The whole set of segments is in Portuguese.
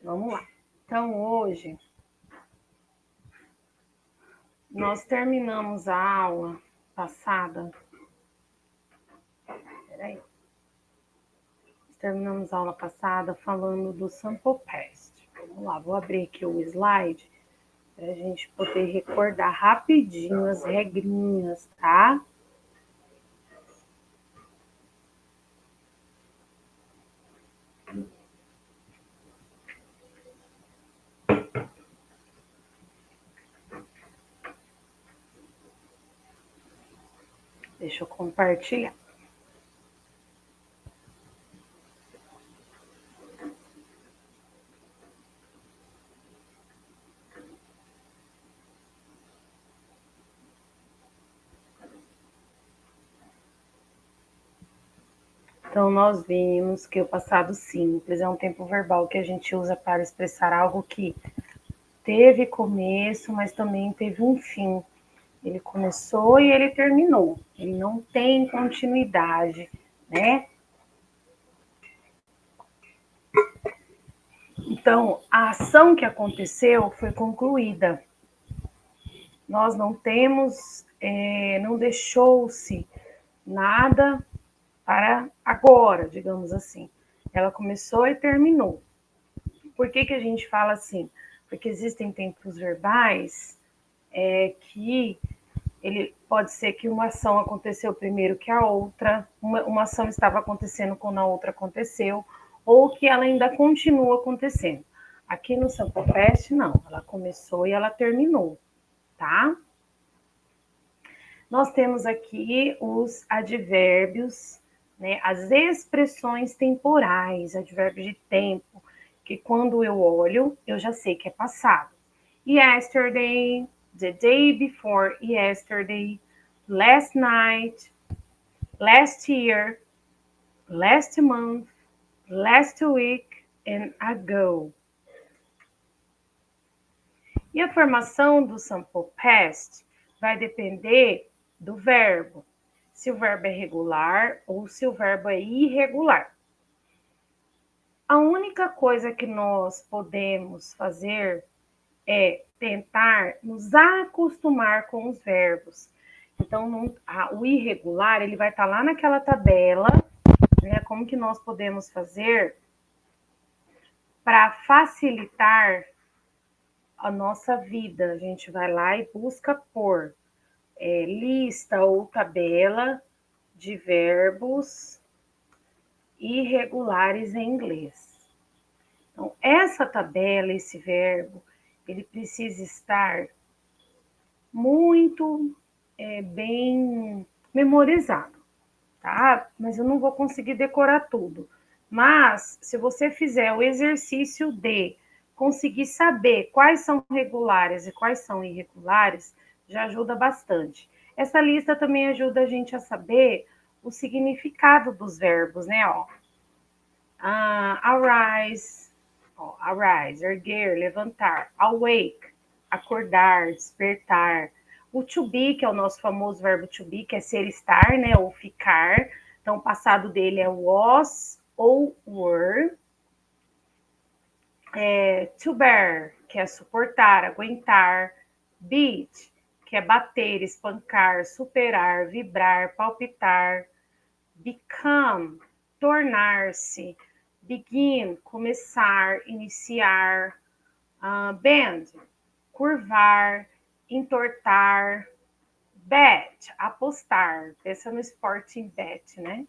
Vamos lá. Então, hoje, nós terminamos a aula passada. Peraí. Terminamos a aula passada falando do sample past. Vamos lá, vou abrir aqui o slide para a gente poder recordar rapidinho as regrinhas, tá? Deixa eu compartilhar. Então, nós vimos que o passado simples é um tempo verbal que a gente usa para expressar algo que teve começo, mas também teve um fim. Ele começou e ele terminou. Ele não tem continuidade, né? Então, a ação que aconteceu foi concluída. Nós não temos, não deixou-se nada para agora, digamos assim. Ela começou e terminou. Por que a gente fala assim? Porque existem tempos verbais que ele pode ser que uma ação aconteceu primeiro que a outra, uma ação estava acontecendo quando a outra aconteceu, ou que ela ainda continua acontecendo. Aqui no sample past, não, ela começou e ela terminou, tá? Nós temos aqui os advérbios, né, as expressões temporais, advérbio de tempo, que quando eu olho, eu já sei que é passado. Yesterday, the day before yesterday, last night, last year, last month, last week and ago. E a formação do sample past vai depender do verbo. Se o verbo é regular ou se o verbo é irregular. A única coisa que nós podemos fazer é tentar nos acostumar com os verbos. Então, o irregular, ele vai estar lá naquela tabela, né? Como que nós podemos fazer para facilitar a nossa vida? A gente vai lá e busca por lista ou tabela de verbos irregulares em inglês. Então, essa tabela, esse verbo, ele precisa estar muito bem memorizado, tá? Mas eu não vou conseguir decorar tudo. Mas, se você fizer o exercício de conseguir saber quais são regulares e quais são irregulares, já ajuda bastante. Essa lista também ajuda a gente a saber o significado dos verbos, né? Ó, arise, ó, arise, erguer, levantar, awake, acordar, despertar. O to be, que é o nosso famoso verbo to be, que é ser, estar, né, ou ficar. Então, o passado dele é was ou were. To bear, que é suportar, aguentar. Beat, que é bater, espancar, superar, vibrar, palpitar. Become, tornar-se. Begin, começar, iniciar. Bend, curvar, entortar. Bet, apostar. Pensa no Sporting Bet, né?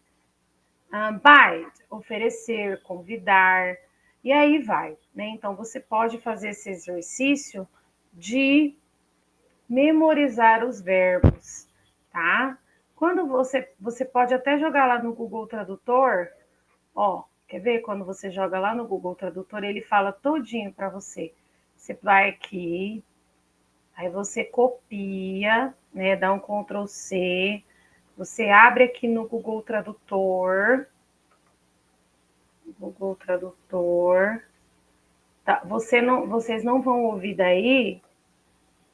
Bite, oferecer, convidar. E aí vai, né? Então, você pode fazer esse exercício de memorizar os verbos, tá? Quando você pode até jogar lá no Google Tradutor, ó, quer ver? Quando você joga lá no Google Tradutor, ele fala todinho para você. Você vai aqui, aí você copia, né? Dá um Ctrl C, você abre aqui no Google Tradutor. Google Tradutor. Tá, vocês não vão ouvir daí,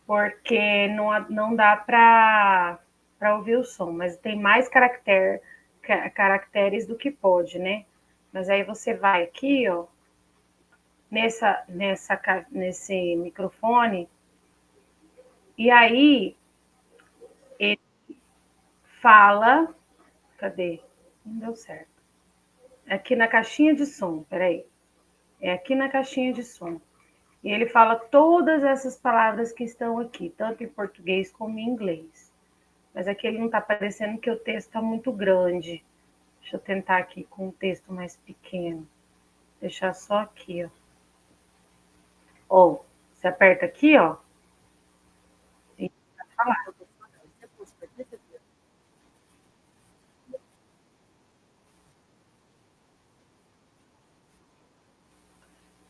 porque não dá para ouvir o som, mas tem mais caracteres do que pode, né? Mas aí você vai aqui, ó, nesse microfone, e aí ele fala, cadê? Não deu certo. É aqui na caixinha de som, peraí. É aqui na caixinha de som. E ele fala todas essas palavras que estão aqui, tanto em português como em inglês. Mas aqui ele não está aparecendo porque o texto está muito grande. Deixa eu tentar aqui com um texto mais pequeno. Deixar só aqui, ó. Ó, você aperta aqui, ó. E vai falar.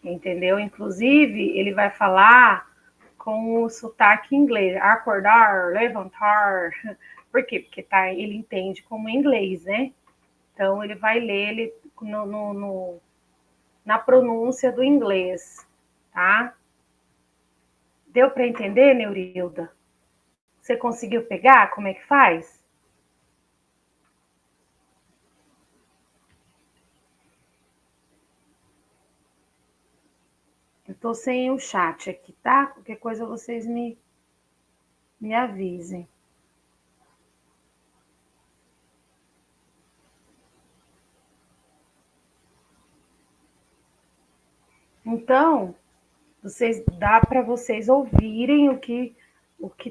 Entendeu? Inclusive, ele vai falar com o sotaque inglês. Acordar, levantar. Por quê? Porque ele entende como inglês, né? Então, ele vai ler ele na pronúncia do inglês, tá? Deu para entender, Neurilda? Você conseguiu pegar como é que faz? Eu tô sem o chat aqui, tá? Qualquer coisa vocês me avisem. Então, dá para vocês ouvirem o que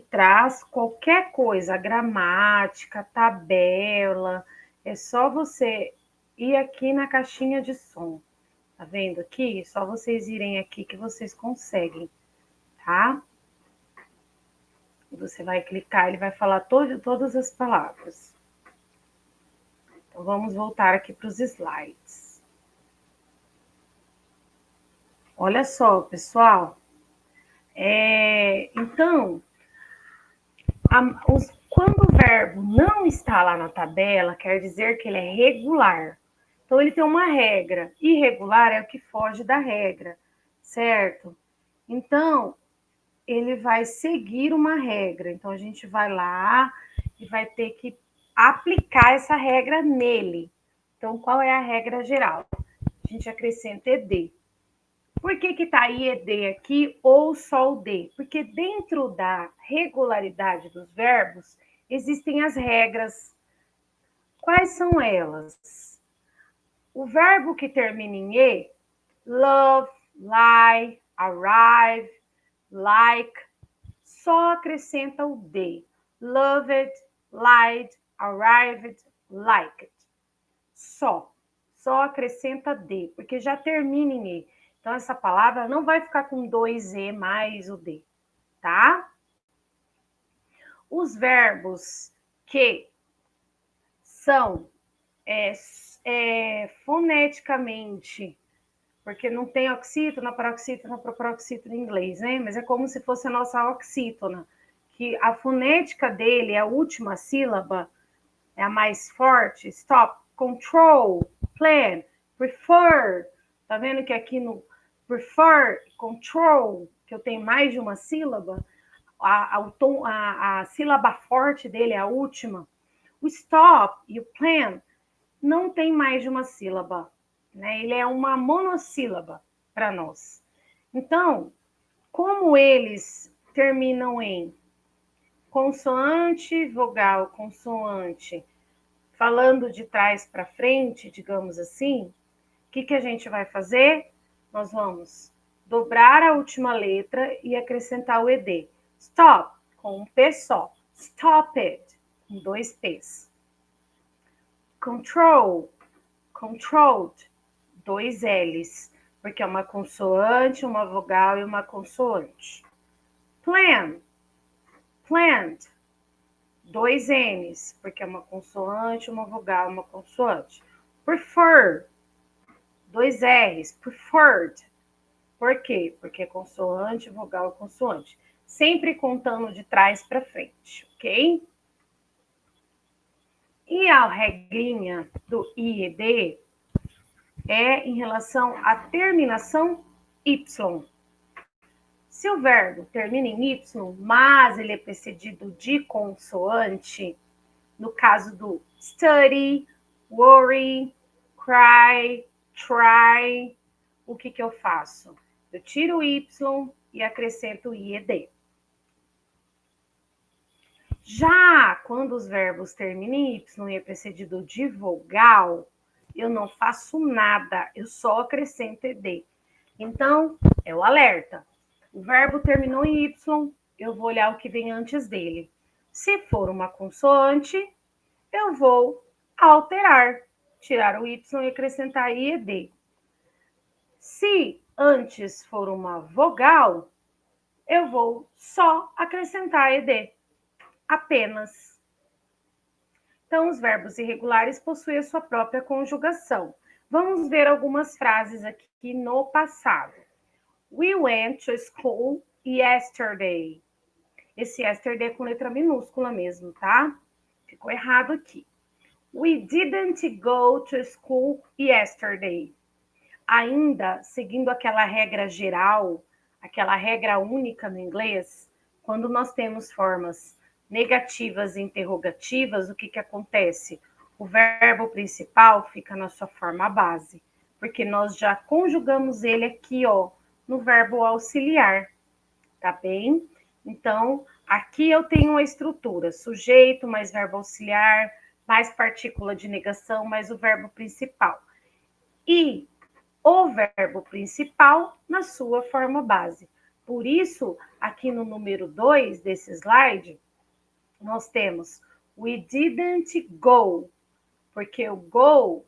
traz qualquer coisa, a gramática, a tabela. É só você ir aqui na caixinha de som. Tá vendo aqui? Só vocês irem aqui que vocês conseguem, tá? E você vai clicar, ele vai falar todas as palavras. Então, vamos voltar aqui para os slides. Olha só, pessoal. Então, quando o verbo não está lá na tabela, quer dizer que ele é regular. Então, ele tem uma regra. Irregular é o que foge da regra, certo? Então, ele vai seguir uma regra. Então, a gente vai lá e vai ter que aplicar essa regra nele. Então, qual é a regra geral? A gente acrescenta ed. Por que está IED aqui ou só o D? Porque dentro da regularidade dos verbos existem as regras. Quais são elas? O verbo que termina em E, love, lie, arrive, like, só acrescenta o D. Loved, lied, arrived, liked. Só acrescenta D, porque já termina em E. Então, essa palavra não vai ficar com 2E mais o D, tá? Os verbos que são foneticamente, porque não tem oxítona, paroxítona, proparoxítona em inglês, né? Mas é como se fosse a nossa oxítona, que a fonética dele, a última sílaba, é a mais forte. Stop, control, plan, prefer. Tá vendo que aqui no prefer, control, que eu tenho mais de uma sílaba, a sílaba forte dele é a última. O stop e o plan não tem mais de uma sílaba, né? Ele é uma monossílaba para nós. Então, como eles terminam em consoante, vogal, consoante, falando de trás para frente, digamos assim, o que a gente vai fazer? Nós vamos dobrar a última letra e acrescentar o ed. Stop, com um P só. Stop it, com 2 P's. Control, controlled, 2 L's, porque é uma consoante, uma vogal e uma consoante. Plan, planned, 2 N's, porque é uma consoante, uma vogal, uma consoante. Prefer, 2 R's, preferred. Por quê? Porque é consoante, vogal, consoante. Sempre contando de trás para frente, ok? E a regrinha do IED é em relação à terminação Y. Se o verbo termina em Y, mas ele é precedido de consoante, no caso do study, worry, cry, try, o que eu faço? Eu tiro o Y e acrescento o IED. Já quando os verbos terminam em Y e é precedido de vogal, eu não faço nada, eu só acrescento ED. Então, é o alerta. O verbo terminou em Y, eu vou olhar o que vem antes dele. Se for uma consoante, eu vou alterar, tirar o Y e acrescentar IED. Se antes for uma vogal, eu vou só acrescentar ED, apenas. Então, os verbos irregulares possuem a sua própria conjugação. Vamos ver algumas frases aqui no passado. We went to school yesterday. Esse yesterday é com letra minúscula mesmo, tá? Ficou errado aqui. We didn't go to school yesterday. Ainda seguindo aquela regra geral, aquela regra única no inglês, quando nós temos formas negativas e interrogativas, o que acontece? O verbo principal fica na sua forma base, porque nós já conjugamos ele aqui, ó, no verbo auxiliar, tá bem? Então, aqui eu tenho a estrutura, sujeito mais verbo auxiliar, mais partícula de negação, mais o verbo principal. E o verbo principal na sua forma base. Por isso, aqui no número 2 desse slide, nós temos we didn't go, porque o go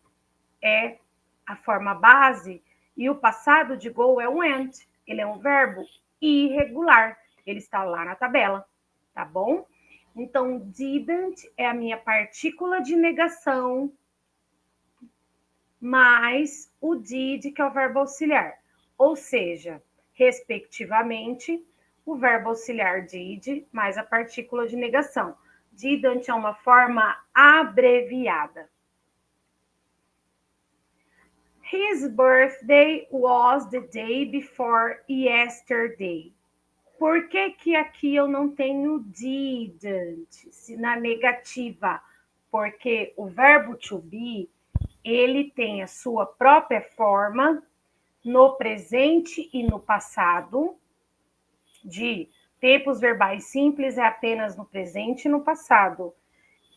é a forma base e o passado de go é o went. Ele é um verbo irregular. Ele está lá na tabela, tá bom? Então, didn't é a minha partícula de negação mais o did, que é o verbo auxiliar. Ou seja, respectivamente, o verbo auxiliar did mais a partícula de negação. Didn't é uma forma abreviada. His birthday was the day before yesterday. Por que aqui eu não tenho didn't na negativa? Porque o verbo to be, ele tem a sua própria forma no presente e no passado, de tempos verbais simples é apenas no presente e no passado.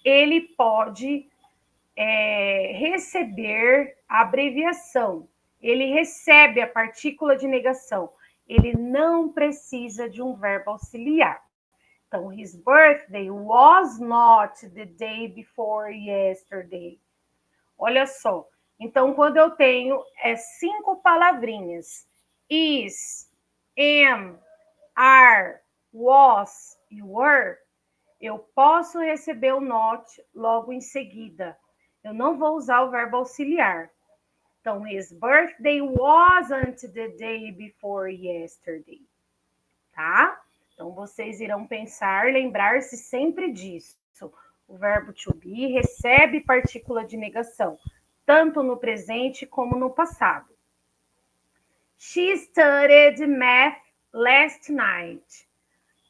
Ele pode receber a abreviação, ele recebe a partícula de negação, ele não precisa de um verbo auxiliar. Então, his birthday was not the day before yesterday. Olha só, então quando eu tenho 5 palavrinhas, is, am, are, was e were, eu posso receber o not logo em seguida. Eu não vou usar o verbo auxiliar. Então, his birthday wasn't the day before yesterday. Tá? Então, vocês irão pensar, lembrar-se sempre disso. O verbo to be recebe partícula de negação, tanto no presente como no passado. She studied math last night.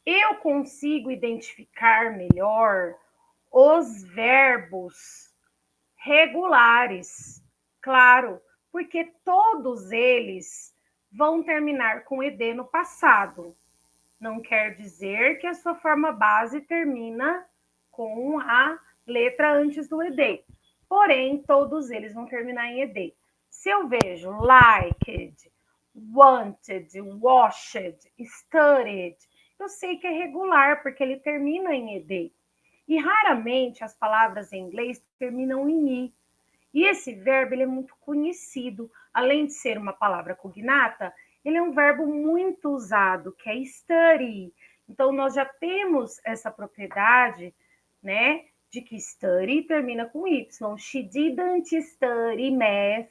Eu consigo identificar melhor os verbos regulares, claro, porque todos eles vão terminar com ed no passado. Não quer dizer que a sua forma base termina com a letra antes do ed. Porém, todos eles vão terminar em ed. Se eu vejo liked, wanted, washed, studied, eu sei que é regular, porque ele termina em ed. E raramente as palavras em inglês terminam em i. E esse verbo ele é muito conhecido. Além de ser uma palavra cognata, ele é um verbo muito usado, que é study. Então, nós já temos essa propriedade, né, de que study termina com y. She didn't study math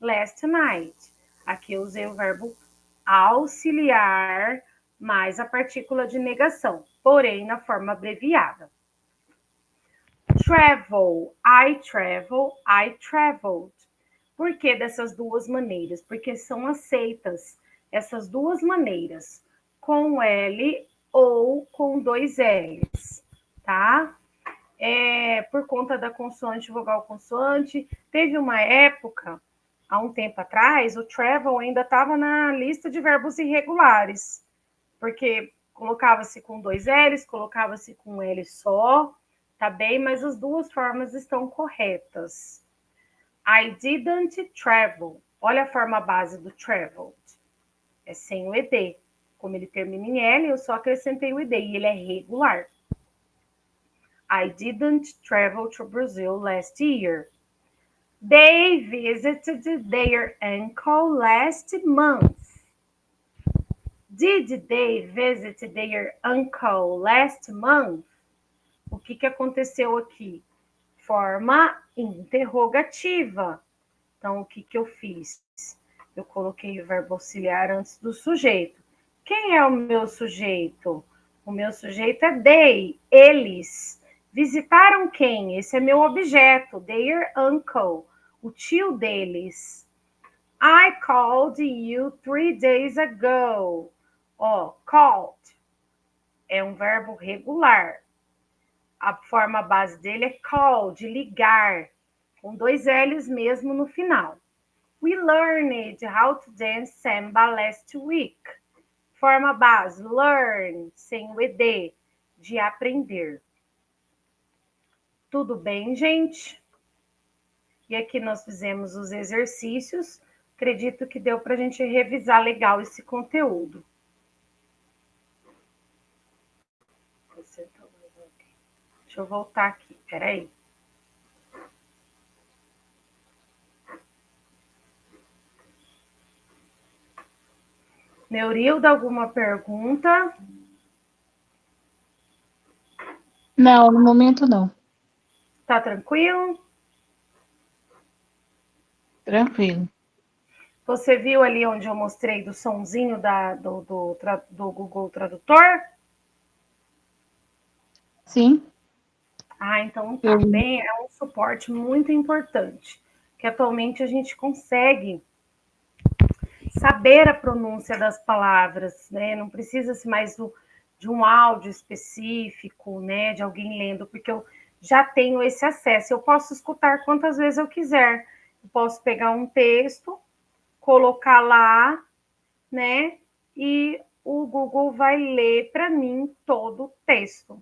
last night. Aqui eu usei o verbo auxiliar mais a partícula de negação, porém na forma abreviada. Travel, I travel, I traveled. Por que dessas duas maneiras? Porque são aceitas essas duas maneiras, com L ou com 2 L's, tá? Por conta da consoante, vogal consoante, teve uma época há um tempo atrás, o travel ainda estava na lista de verbos irregulares, porque colocava-se com 2 L's, colocava-se com um L só, tá bem? Mas as duas formas estão corretas. I didn't travel. Olha a forma base do traveled. É sem o ed. Como ele termina em L, eu só acrescentei o ed e ele é regular. I didn't travel to Brazil last year. They visited their uncle last month. Did they visit their uncle last month? O que aconteceu aqui? Forma interrogativa. Então, o que eu fiz? Eu coloquei o verbo auxiliar antes do sujeito. Quem é o meu sujeito? O meu sujeito é they, eles. Visitaram quem? Esse é meu objeto, their uncle, o tio deles. I called you 3 days ago. Ó, called é um verbo regular. A forma base dele é call, de ligar, com 2 L's mesmo no final. We learned how to dance samba last week. Forma base, learn, sem o ed, de aprender. Tudo bem, gente? E aqui nós fizemos os exercícios. Acredito que deu para a gente revisar legal esse conteúdo. Deixa eu voltar aqui, peraí. Neurilda, alguma pergunta? Não, no momento não. Tá tranquilo? Tranquilo. Você viu ali onde eu mostrei do sonzinho do Google Tradutor? Sim, Ah, então eu tá. Bem, é um suporte muito importante, que atualmente a gente consegue saber a pronúncia das palavras, né? Não precisa-se mais de um áudio específico, né? De alguém lendo, porque eu já tenho esse acesso. Eu posso escutar quantas vezes eu quiser. Eu posso pegar um texto, colocar lá, né? E o Google vai ler para mim todo o texto,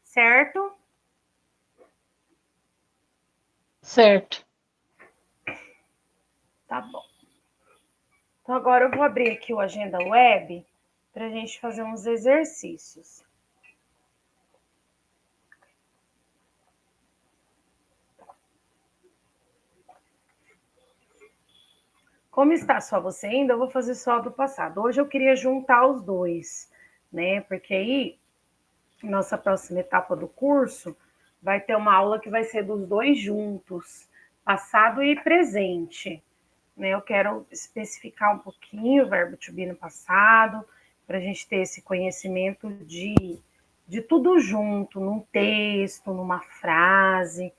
certo? certo. Tá bom. Então, agora eu vou abrir aqui o Agenda Web para a gente fazer uns exercícios. Como está só você ainda, eu vou fazer só do passado. Hoje eu queria juntar os dois, né? Porque aí, nossa próxima etapa do curso, vai ter uma aula que vai ser dos dois juntos, passado e presente. Né? Eu quero especificar um pouquinho o verbo to be no passado, para a gente ter esse conhecimento de tudo junto, num texto, numa frase,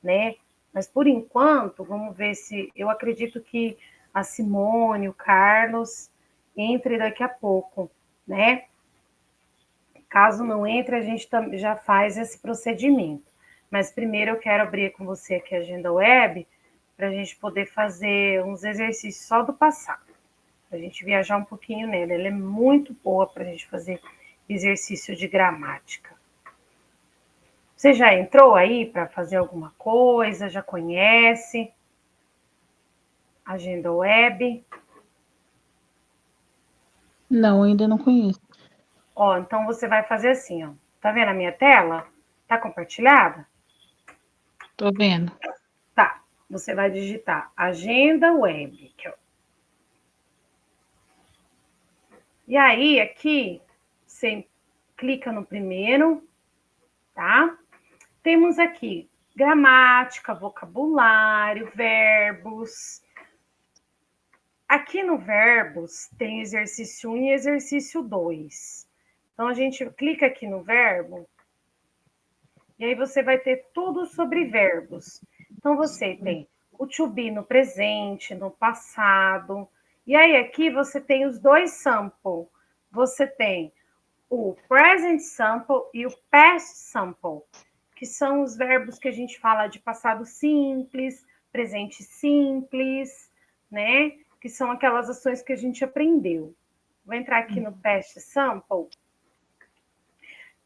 né? Mas por enquanto, vamos ver se eu acredito que a Simone, o Carlos entre daqui a pouco, né? Caso não entre, a gente já faz esse procedimento. Mas primeiro eu quero abrir com você aqui a agenda web para a gente poder fazer uns exercícios só do passado, para a gente viajar um pouquinho nela. Ela é muito boa para a gente fazer exercício de gramática. Você já entrou aí para fazer alguma coisa? Já conhece? Agenda web. Não, ainda não conheço. Ó, então você vai fazer assim, ó. Tá vendo a minha tela? Tá compartilhada? Tô vendo. Tá. Você vai digitar agenda web. Aqui, ó. E aí, aqui, você clica no primeiro, tá? Temos aqui gramática, vocabulário, verbos. Aqui no verbos tem exercício 1 e exercício 2. Então, a gente clica aqui no verbo e aí você vai ter tudo sobre verbos. Então, você tem o to be no presente, no passado. E aí, aqui você tem os dois sample. Você tem o present sample e o past sample, que são os verbos que a gente fala de passado simples, presente simples, né? Que são aquelas ações que a gente aprendeu. Vou entrar aqui no past sample.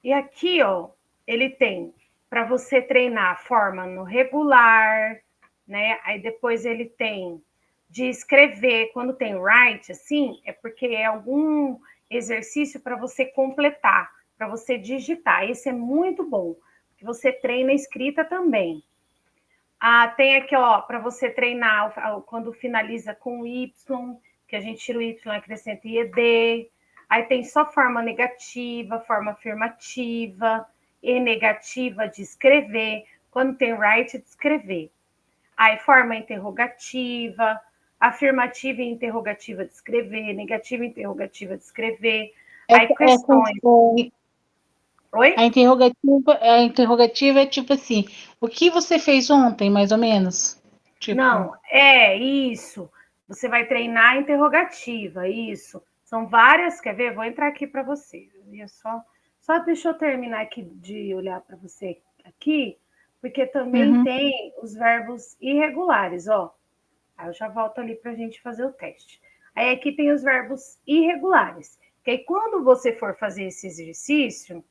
E aqui, ó, ele tem para você treinar a forma no regular, né? Aí depois ele tem de escrever. Quando tem write, assim, é porque é algum exercício para você completar, para você digitar. Esse é muito bom, porque você treina a escrita também. Tem aqui, ó, para você treinar quando finaliza com Y, que a gente tira o Y, acrescenta IED. Aí tem só forma negativa, forma afirmativa, e negativa de escrever. Quando tem write, de escrever. Aí forma interrogativa, afirmativa e interrogativa de escrever, negativa e interrogativa de escrever. Aí questões. Oi? A interrogativa é tipo assim, o que você fez ontem, mais ou menos? Tipo... Não, é isso. Você vai treinar a interrogativa, isso. São várias, quer ver? Vou entrar aqui para você. Só deixa eu terminar aqui de olhar para você aqui, porque também tem os verbos irregulares, ó. Aí eu já volto ali para a gente fazer o teste. Aí aqui tem os verbos irregulares. Que aí quando você for fazer esse exercício,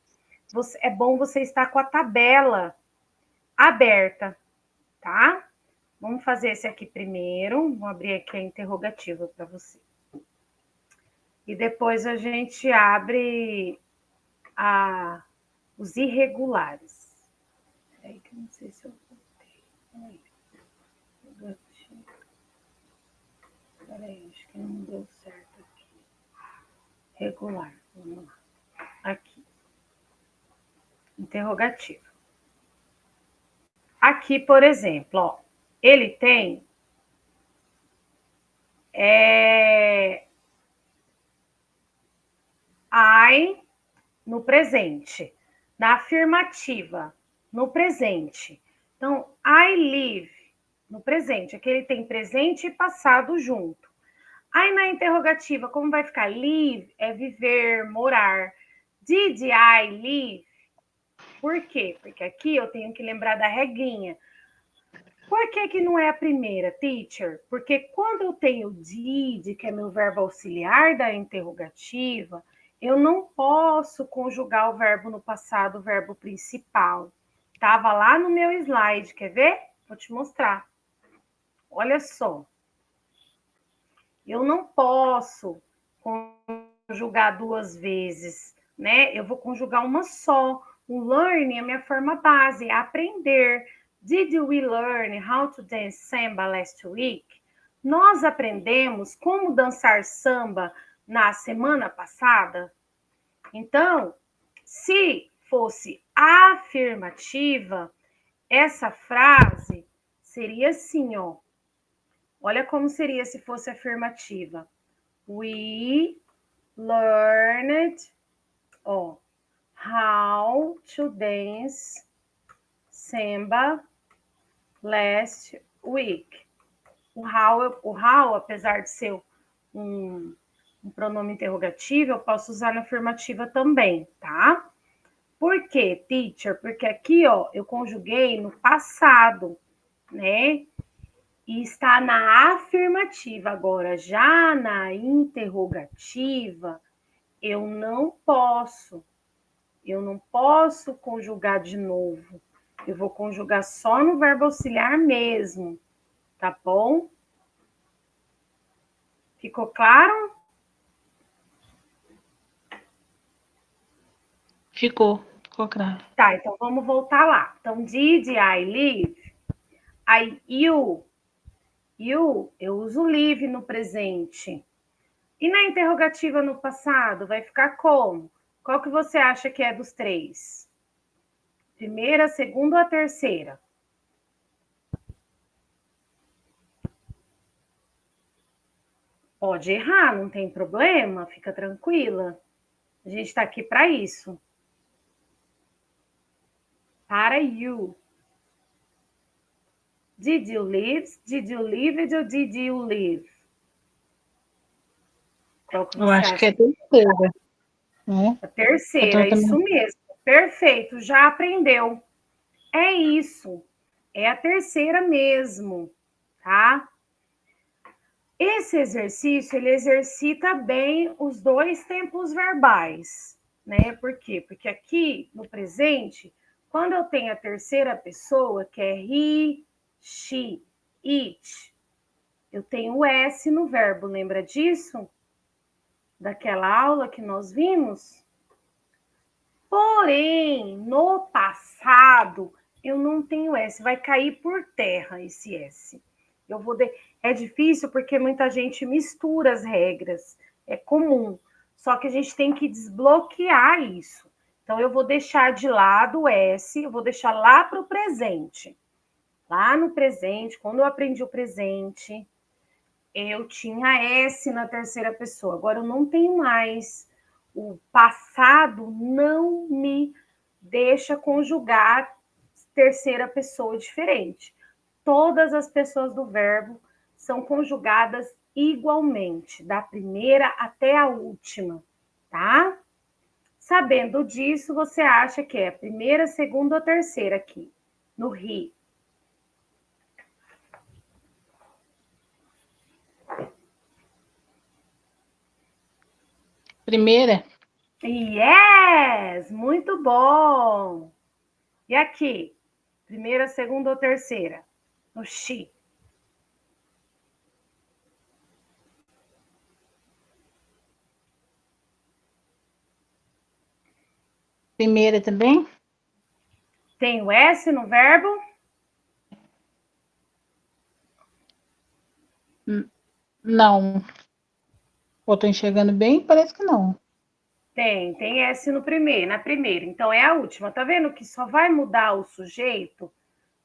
é bom você estar com a tabela aberta, tá? Vamos fazer esse aqui primeiro. Vou abrir aqui a interrogativa para você. E depois a gente abre os irregulares. Peraí, que eu não sei se eu botei. Peraí, acho que não deu certo aqui. Regular, vamos lá. Aqui. Interrogativa. Aqui, por exemplo, ó, ele tem I no presente, na afirmativa, no presente. Então, I live no presente, aqui ele tem presente e passado junto. Aí na interrogativa, como vai ficar? Live é viver, morar. Did I live? Por quê? Porque aqui eu tenho que lembrar da regrinha. Por que não é a primeira, teacher? Porque quando eu tenho did, que é meu verbo auxiliar da interrogativa, eu não posso conjugar o verbo no passado, o verbo principal. Estava lá no meu slide, quer ver? Vou te mostrar. Olha só. Eu não posso conjugar duas vezes, né? Eu vou conjugar uma só. O learn é a minha forma base, é aprender. Did we learn how to dance samba last week? Nós aprendemos como dançar samba na semana passada? Então, se fosse afirmativa, essa frase seria assim, ó. Olha como seria se fosse afirmativa. We learned, ó, how to dance samba last week. O how, apesar de ser um pronome interrogativo, eu posso usar na afirmativa também, tá? Por quê, teacher? Porque aqui, ó, eu conjuguei no passado, né? E está na afirmativa. Agora, já na interrogativa, eu não posso conjugar de novo. Eu vou conjugar só no verbo auxiliar mesmo, tá bom? Ficou claro? Ficou claro. Tá, então vamos voltar lá. Então, did I live? You, eu uso live no presente. E na interrogativa no passado, vai ficar como? Qual que você acha que é dos três? Primeira, segunda ou a terceira? Pode errar, não tem problema, fica tranquila. A gente está aqui para isso. Para you. Did you live? Did you live or did you live? Qual que você Eu acho acha? que é a terceira. Né? A terceira, isso mesmo. Perfeito, já aprendeu. É isso. É a terceira mesmo. tá? Esse exercício, ele exercita bem os dois tempos verbais, né? Por quê? Porque aqui, no presente, quando eu tenho a terceira pessoa, que é he, she, it, eu tenho o S no verbo, lembra disso? Daquela aula que nós vimos? Porém, no passado, eu não tenho S, vai cair por terra esse S. Eu vou de... É difícil porque muita gente mistura as regras, é comum. Só que a gente tem que desbloquear isso. Então, eu vou deixar de lado o S, eu vou deixar lá para o presente. Lá no presente, quando eu aprendi o presente, eu tinha S na terceira pessoa. Agora eu não tenho mais. O passado não me deixa conjugar terceira pessoa diferente. Todas as pessoas do verbo são conjugadas igualmente, da primeira até a última, tá? Sabendo disso, você acha que é a primeira, segunda ou terceira aqui, no he. Primeira? Yes! Muito bom! E aqui? Primeira, segunda ou terceira? No she. Primeira também? Tem o S no verbo? Não. Ou tô enxergando bem? Parece que não. Tem S no primeiro, na primeira. Então é a última. Tá vendo que só vai mudar o sujeito?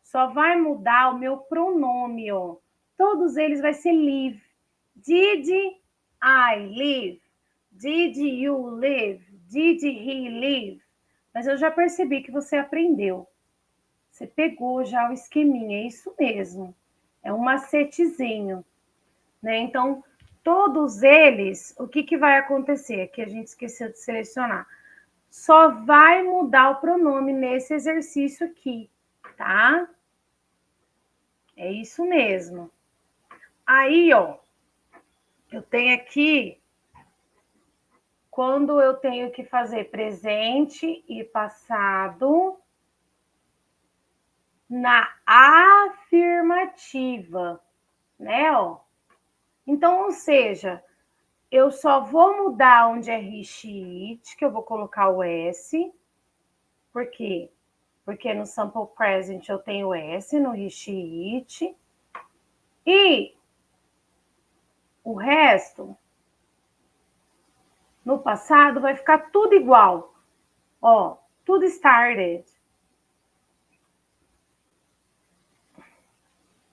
Só vai mudar o meu pronome, ó. Todos eles vai ser live. Did I live? Did you live? Did he live? Mas eu já percebi que você aprendeu. Você pegou já o esqueminha, é isso mesmo. É um macetezinho, né? Então, todos eles, o que vai acontecer? Que a gente esqueceu de selecionar. Só vai mudar o pronome nesse exercício aqui, tá? É isso mesmo. Aí, ó, eu tenho aqui, quando eu tenho que fazer presente e passado na afirmativa, né, ó? Então, ou seja, eu só vou mudar onde é he, she, it, que eu vou colocar o S. Por quê? Porque no sample present eu tenho S no he, she, it. E o resto, no passado, vai ficar tudo igual. Ó, tudo started. Vou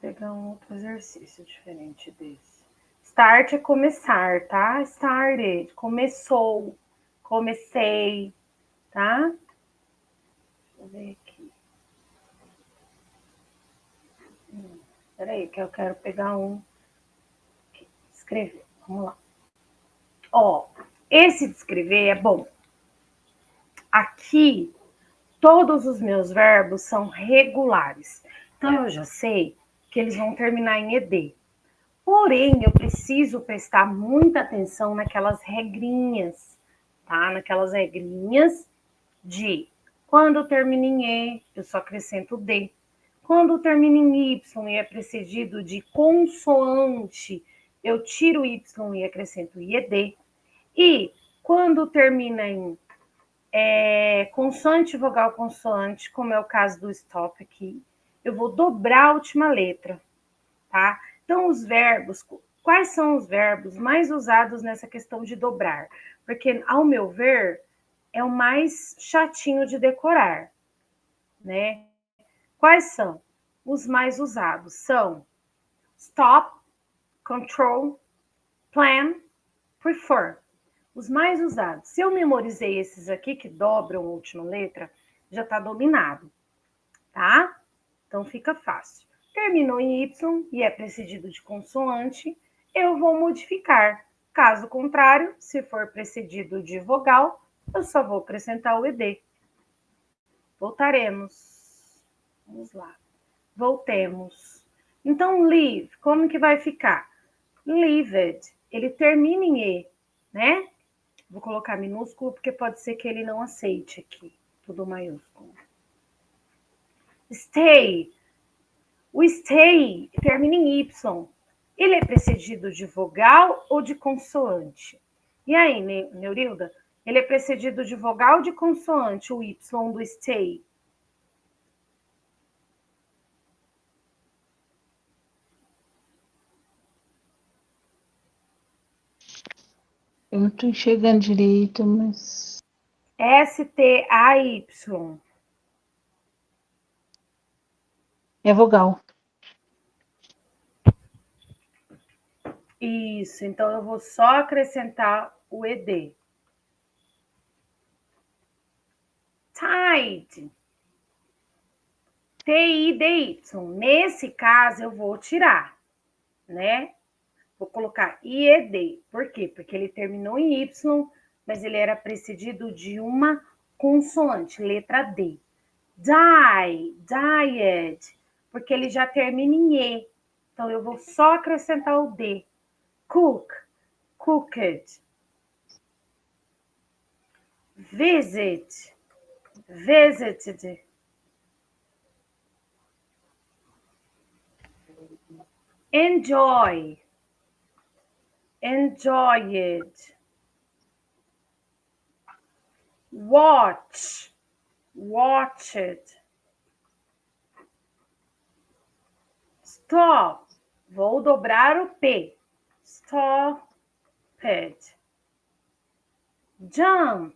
pegar um outro exercício diferente desse. Start é começar, tá? Started, começou, comecei, tá? Deixa eu ver aqui. Peraí, que eu quero pegar um. Escrever, vamos lá. Ó, esse de escrever é bom. Aqui, todos os meus verbos são regulares. Então, eu já sei que eles vão terminar em ED. Porém, eu preciso prestar muita atenção naquelas regrinhas, tá? Naquelas regrinhas de quando termina em E, eu só acrescento D. Quando termina em Y e é precedido de consoante, eu tiro o Y e acrescento IED. E quando termina em consoante, vogal, consoante, como é o caso do stop aqui, eu vou dobrar a última letra, tá? Então, os verbos, quais são os verbos mais usados nessa questão de dobrar? Porque, ao meu ver, é o mais chatinho de decorar, né? Quais são? Os mais usados são stop, control, plan, prefer. Os mais usados. Se eu memorizei esses aqui que dobram a última letra, já está dominado, tá? Então fica fácil. Terminou em Y e é precedido de consoante, eu vou modificar. Caso contrário, se for precedido de vogal, eu só vou acrescentar o ED. Voltaremos. Vamos lá. Voltemos. Então, live, como que vai ficar? Lived, ele termina em E, né? Vou colocar minúsculo porque pode ser que ele não aceite aqui, tudo maiúsculo. Stay, o stay termina em Y. Ele é precedido de vogal ou de consoante? E aí, Neurilda? Ele é precedido de vogal ou de consoante, o Y do stay? Eu não tô enxergando direito, mas... S-T-A-Y. É vogal. Isso, então eu vou só acrescentar o ED. Tide. T-I-D-Y. Nesse caso, eu vou tirar, né? Vou colocar IED. Por quê? Porque ele terminou em Y, mas ele era precedido de uma consoante, letra D. Die, died, porque ele já termina em E. Então, eu vou só acrescentar o D. Cook, cooked. Visit, visited. Enjoy, enjoyed. Watch, watched. Stop, vou dobrar o P. Stopped. Jump,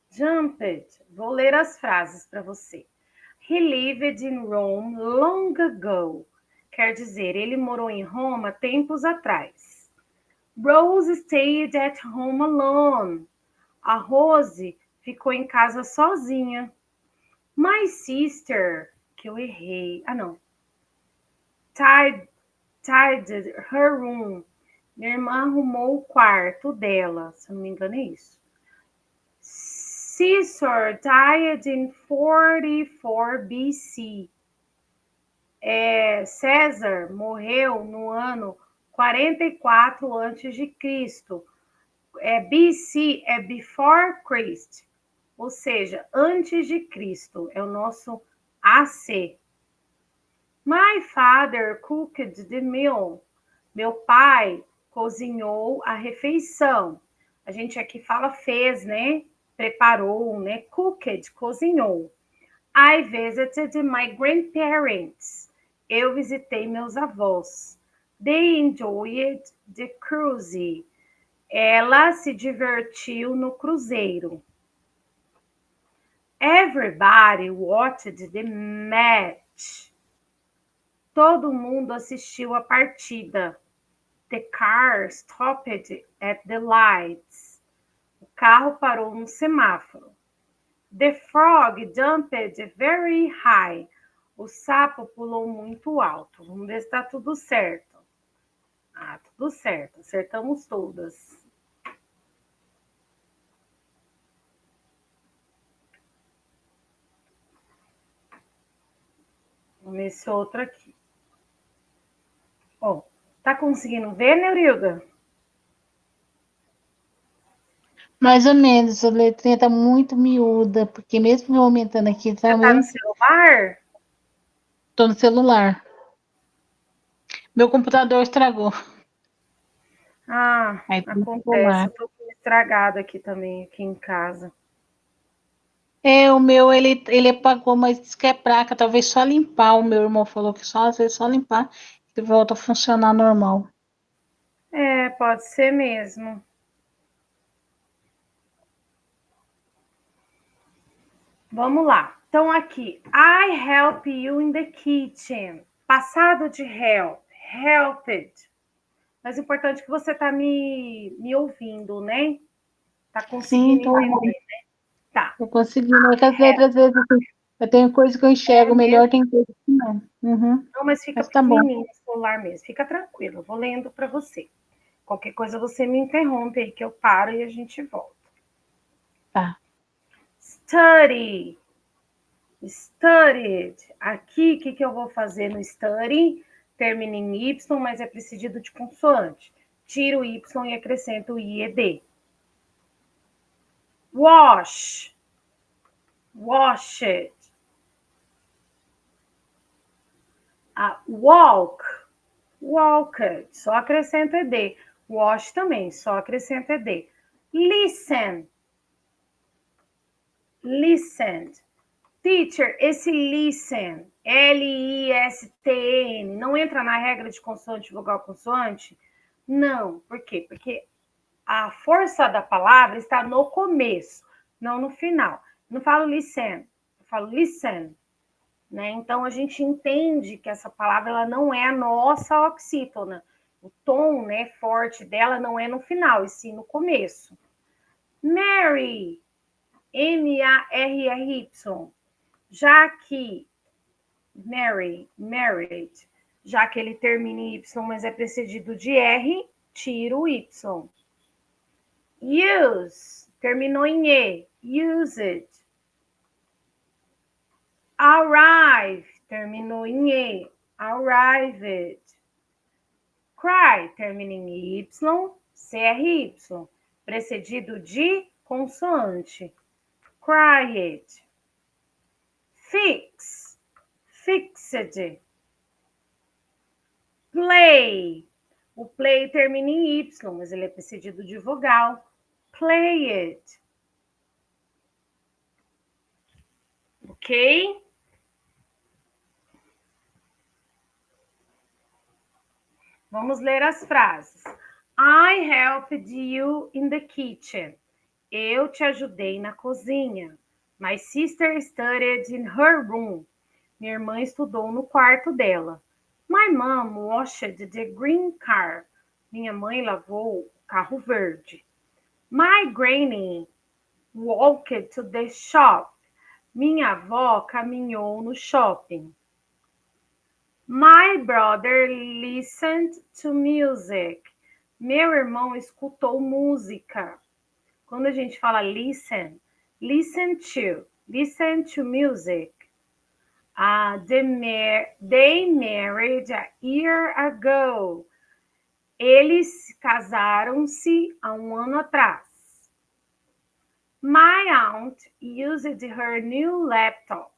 jumped. Vou ler as frases para você. He lived in Rome long ago. Quer dizer, ele morou em Roma tempos atrás. Rose stayed at home alone. A Rose ficou em casa sozinha. My sister, que eu errei. Ah, não. Tidied her room. Minha irmã arrumou o quarto dela. Se eu não me engano, é isso. Caesar died in 44 BC. César morreu no ano 44 a.C. BC é before Christ, ou seja, antes de Cristo, é o nosso AC. My father cooked the meal. Meu pai cozinhou a refeição. A gente aqui fala fez, né? Preparou, né? Cooked, cozinhou. I visited my grandparents. Eu visitei meus avós. They enjoyed the cruise. Ela se divertiu no cruzeiro. Everybody watched the match. Todo mundo assistiu a partida. The car stopped at the lights. O carro parou no semáforo. The frog jumped very high. O sapo pulou muito alto. Vamos ver se está tudo certo. Ah, tudo certo. Acertamos todas. Vamos ver esse outro aqui. Ó, tá conseguindo ver, Neurilda? Mais ou menos, a letrinha tá muito miúda, porque mesmo eu aumentando aqui, tá Você tá no muito... celular? Tô no celular. Meu computador estragou. Ah, Aí tô no acontece. celular. Eu tô com estragado aqui também, aqui em casa. O meu, ele apagou, mas disse que é placa, talvez só limpar. O meu irmão falou que só, às vezes, só limpar, que volta a funcionar normal. Pode ser mesmo. Vamos lá. Então, aqui. I help you in the kitchen. Passado de help. Helped. Mas o importante é que você tá me ouvindo, né? Tá Sim, conseguindo tô entender. Tá. tô conseguindo. É que as letras, às vezes, assim, eu tenho coisa que eu enxergo melhor, tem coisa que não. Uhum. Não, mas fica Mas tá bom. pequenininho o celular mesmo. Fica tranquilo. Eu vou lendo para você. Qualquer coisa você me interrompe aí que eu paro e a gente volta. Tá. Study. Studied. Aqui, o que eu vou fazer no study? termina em Y, mas é precedido de consoante. Tiro o Y e acrescento o IED. Wash. Washed. Walk. Walked. Só acrescento ED. Wash também, só acrescento ED. Listen. Listened. Teacher, esse listen, L-I-S-T-N, não entra na regra de consoante, vogal, consoante? Não. Por quê? Porque a força da palavra está no começo, não no final. Não falo listen, eu falo listen. Né? Então, a gente entende que essa palavra ela não é a nossa oxítona. O tom, né, forte dela não é no final, e sim no começo. Mary, M-A-R-R-Y. Já que married, já que ele termina em Y, mas é precedido de R, tiro o Y. Use, terminou em E, used. Arrive, terminou em E, arrived. Cry, termina em Y, CRY, precedido de consoante. Cried. Fix, fixed. Play. O play termina em Y, mas ele é precedido de vogal. Play it. Ok? Vamos ler as frases. I helped you in the kitchen. Eu te ajudei na cozinha. My sister studied in her room. Minha irmã estudou no quarto dela. My mom washed the green car. Minha mãe lavou o carro verde. My granny walked to the shop. Minha avó caminhou no shopping. My brother listened to music. Meu irmão escutou música. Quando a gente fala listen, listen to music. They married a year ago. Eles casaram-se há um ano atrás. My aunt used her new laptop.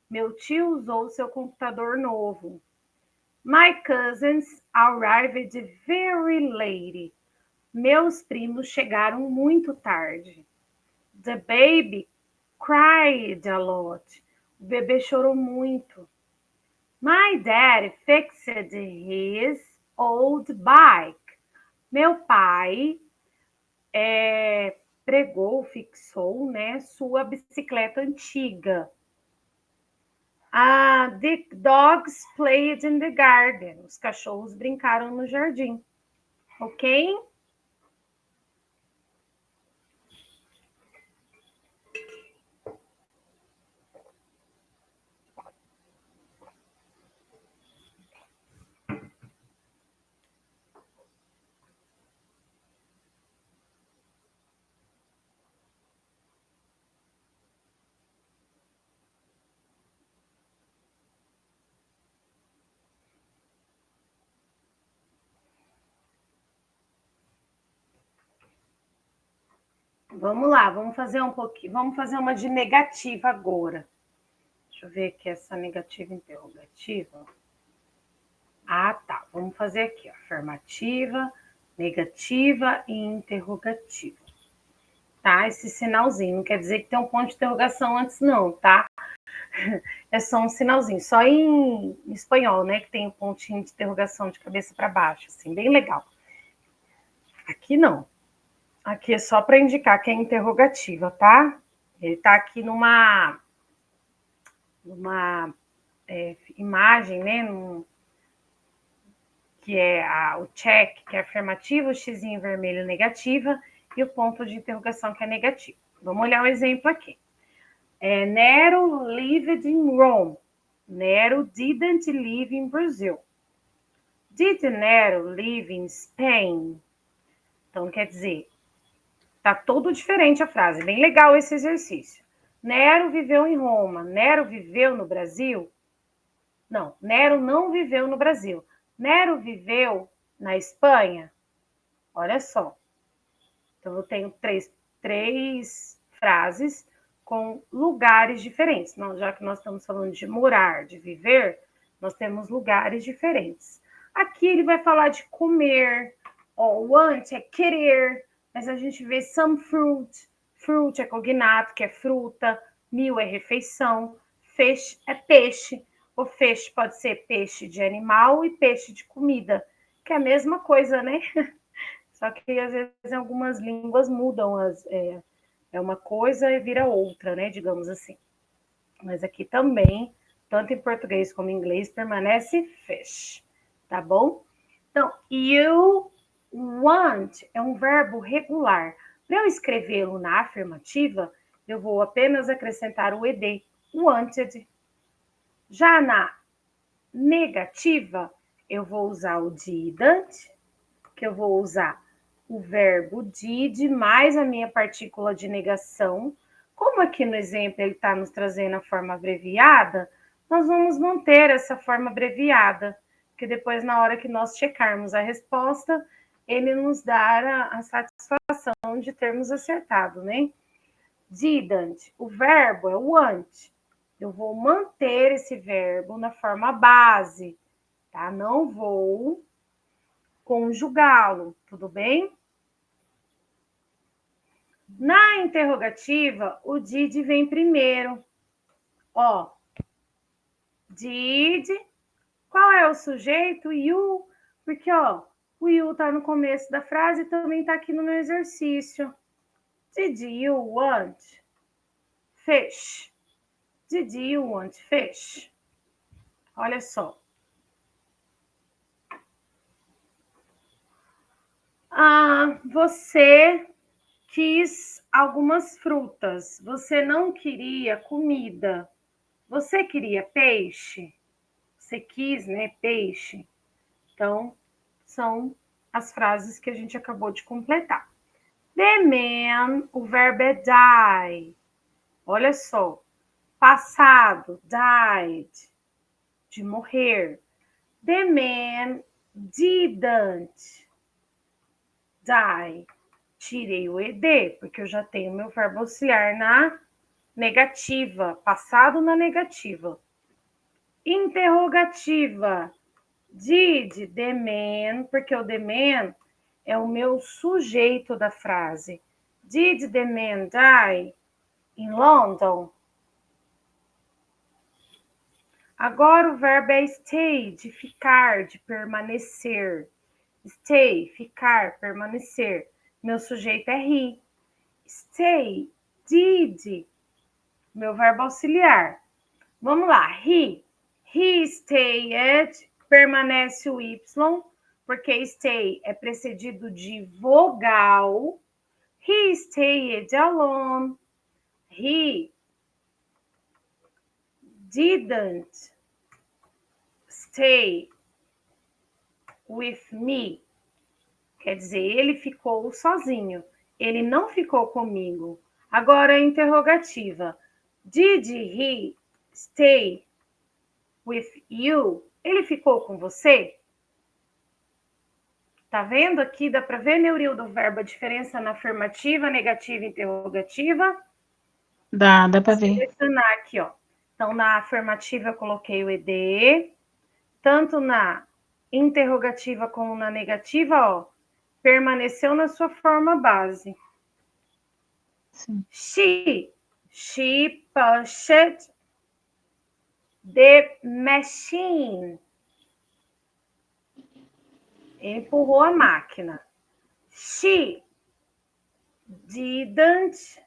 Meu tio usou seu computador novo. My cousins arrived very late. Meus primos chegaram muito tarde. The baby cried a lot. O bebê chorou muito. My dad fixed his old bike. Meu pai fixou, né, sua bicicleta antiga. The dogs played in the garden. Os cachorros brincaram no jardim. Ok? Vamos lá, vamos fazer um pouquinho. Vamos fazer uma de negativa agora. Deixa eu ver aqui essa negativa interrogativa. Tá. Vamos fazer aqui, ó, afirmativa, negativa e interrogativa. Tá? Esse sinalzinho. Não quer dizer que tem um ponto de interrogação antes, não, tá? É só um sinalzinho. Só em espanhol, né? Que tem um pontinho de interrogação de cabeça para baixo, assim, bem legal. Aqui não. Aqui é só para indicar que é interrogativa, tá? Ele tá aqui numa imagem, né? Que é o check, que é afirmativa, o xizinho vermelho negativa e o ponto de interrogação, que é negativo. Vamos olhar um exemplo aqui. Nero lived in Rome. Nero didn't live in Brazil. Did Nero live in Spain? Então, quer dizer, tá todo diferente a frase. Bem legal esse exercício. Nero viveu em Roma. Nero viveu no Brasil? Não, Nero não viveu no Brasil. Nero viveu na Espanha? Olha só. Então, eu tenho três frases com lugares diferentes. Não, já que nós estamos falando de morar, de viver, nós temos lugares diferentes. Aqui ele vai falar de comer, want é querer, mas a gente vê some fruit, fruit é cognato, que é fruta, meal é refeição, fish é peixe. O fish pode ser peixe de animal e peixe de comida, que é a mesma coisa, né? Só que às vezes em algumas línguas mudam é uma coisa e vira outra, né? Digamos assim. Mas aqui também, tanto em português como em inglês, permanece fish, tá bom? Então, you want é um verbo regular. Para eu escrevê-lo na afirmativa, eu vou apenas acrescentar o ed, wanted. Já na negativa, eu vou usar o didn't, que eu vou usar o verbo did mais a minha partícula de negação. Como aqui no exemplo ele está nos trazendo a forma abreviada, nós vamos manter essa forma abreviada, que depois, na hora que nós checarmos a resposta, ele nos dará a satisfação de termos acertado, né? Didn't, o verbo é want. Eu vou manter esse verbo na forma base, tá? Não vou conjugá-lo, tudo bem? Na interrogativa, o did vem primeiro. Ó, did, qual é o sujeito? You, porque, ó, o you tá no começo da frase e também tá aqui no meu exercício. Did you want fish? Did you want fish? Olha só. Você quis algumas frutas. Você não queria comida. Você queria peixe? Você quis, né? Peixe. Então, são as frases que a gente acabou de completar. The man, o verbo é die. Olha só. Passado, died. De morrer. The man didn't die. Tirei o ed, porque eu já tenho meu verbo auxiliar na negativa. Passado na negativa. Interrogativa. Did the man, porque o the man é o meu sujeito da frase. Did the man die in London? Agora o verbo é stay, de ficar, de permanecer. Stay, ficar, permanecer. Meu sujeito é he. Stay, did, meu verbo auxiliar. Vamos lá, he stayed, permanece o y, porque stay é precedido de vogal. He stayed alone. He didn't stay with me. Quer dizer, ele ficou sozinho. Ele não ficou comigo. Agora a interrogativa. Did he stay with you? Ele ficou com você? Tá vendo aqui? Dá para ver, Neuril, do verbo, a diferença na afirmativa, negativa e interrogativa? Dá para ver. Vou selecionar aqui, ó. Então, na afirmativa eu coloquei o ed, tanto na interrogativa como na negativa, ó, permaneceu na sua forma base. Sim. She pushed the machine. Empurrou a máquina. She didn't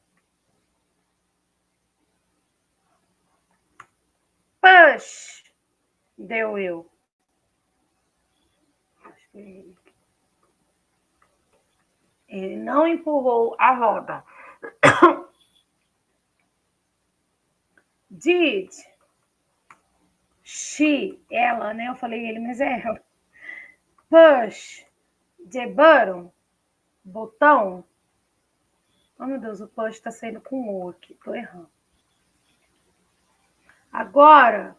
push the wheel. Ele não empurrou a roda. Did she, ela, né? Eu falei ele, mas é ela. Push the button, botão. Oh, meu Deus, o push tá saindo com o aqui, tô errando. Agora,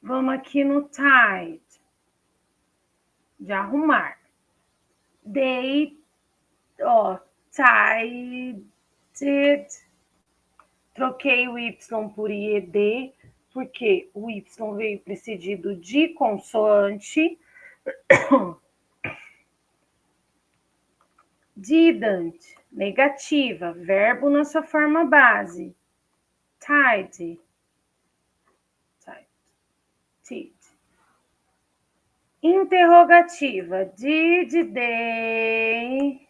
vamos aqui no tied. de arrumar. They, tidied. Troquei o Y por IED, porque o Y veio precedido de consoante. Didn't, negativa, verbo na sua forma base. Tied. Interrogativa. Did they